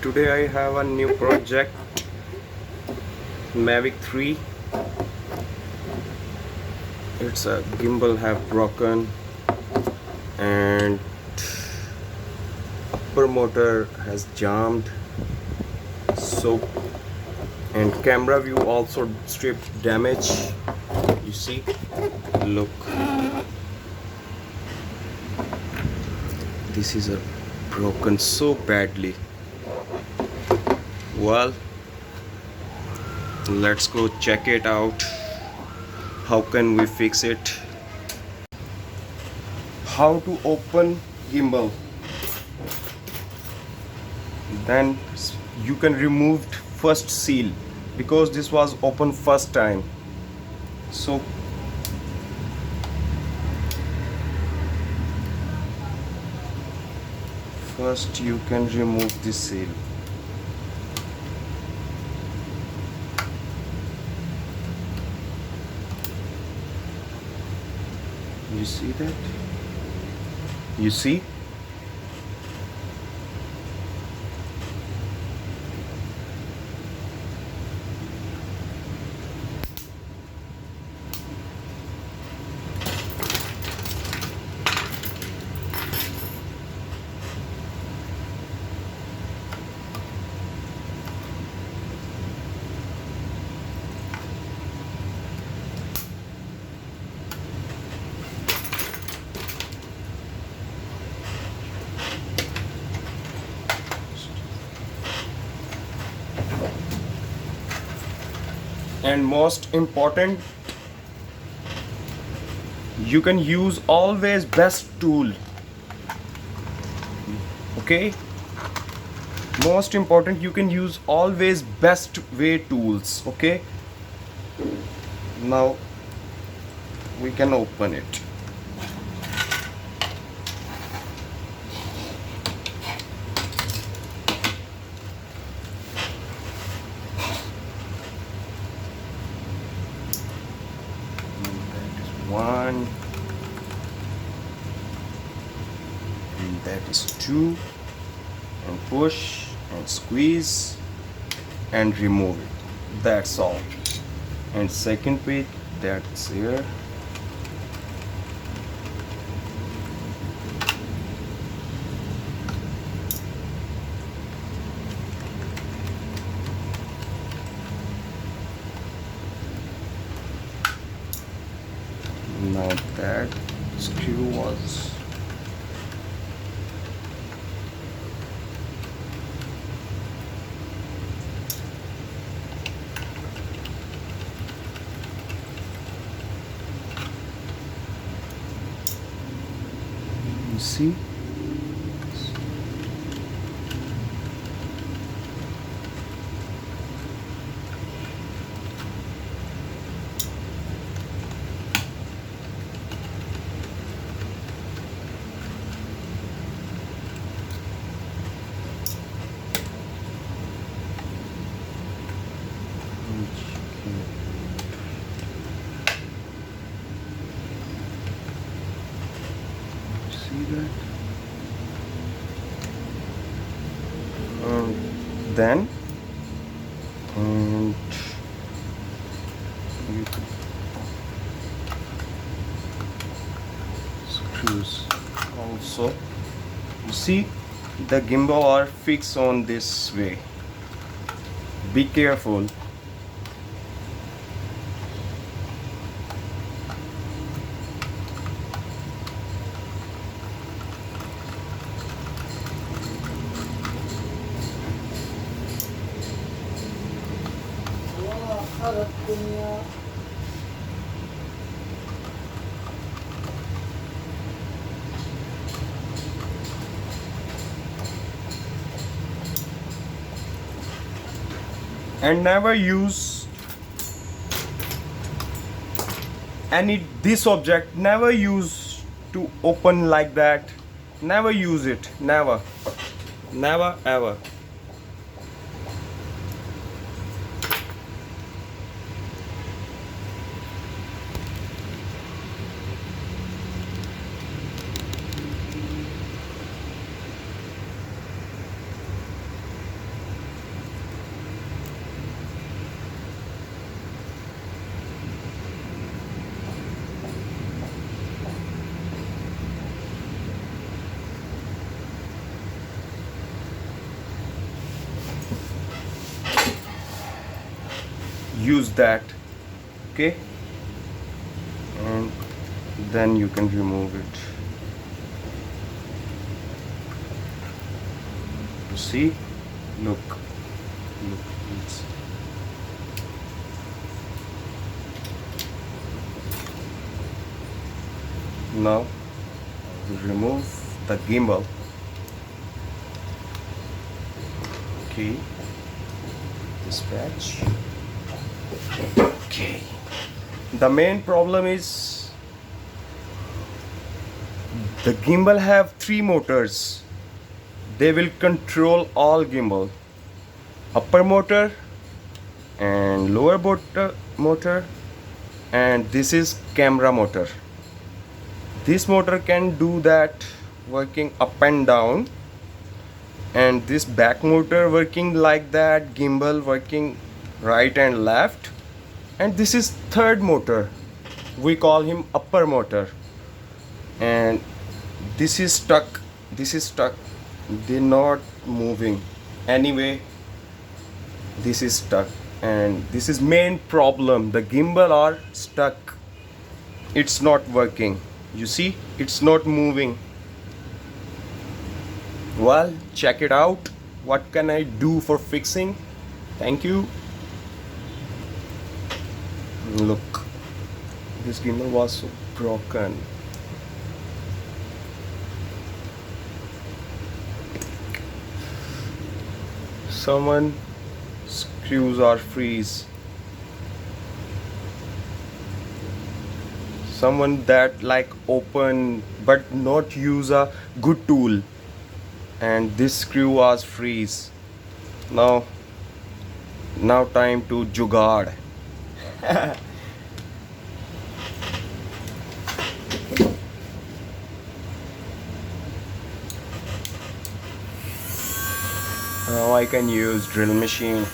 Today I have a new project, Mavic 3. It's a gimbal have broken and upper motor has jammed, so and camera view also stripped damage. You see, look, this is a broken so badly. Well, let's go check it out. How can we fix it? How to open gimbal? Then you can remove first seal because this was open first time. So first you can remove this seal. You see that? You see? And most important, you can use always best tool. Okay, most important, you can use always best way tools. Okay, now we can open it. One, and that is two, and push and squeeze and remove it. That's all. And second bit, that's here. Now that screw was you see, see that? Then and you screws also. You see, the gimbal are fixed on this way. Be careful. And never use this object, never use to open like that. Never use it, never ever. use that. Okay, and then you can remove it. You see, look, it's now I will remove the gimbal. Okay, this patch. Okay, the main problem is the gimbal have 3 motors. They will control all gimbal: upper motor and lower motor, and this is camera motor. This motor can do that, working up and down, and this back motor working like that, gimbal working right and left, and this is third motor, we call him upper motor, and this is stuck. They're not moving anyway. This is stuck, and this is main problem. The gimbal are stuck. It's not working. You see, it's not moving. Well, check it out. What can I do for fixing? Thank you. Look, this gimbal was so broken. Someone screws are freeze. Someone that like open but not use a good tool, and this screw was freeze. Now time to jugaad. Now I can use drill machine.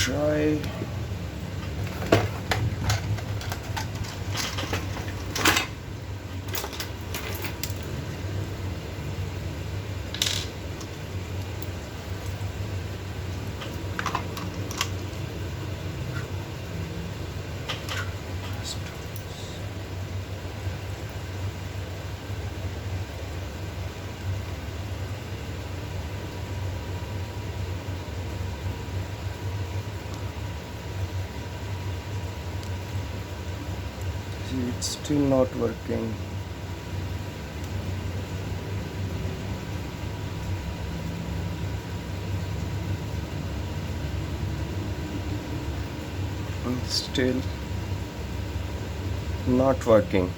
Try. It's still not working. Still not working.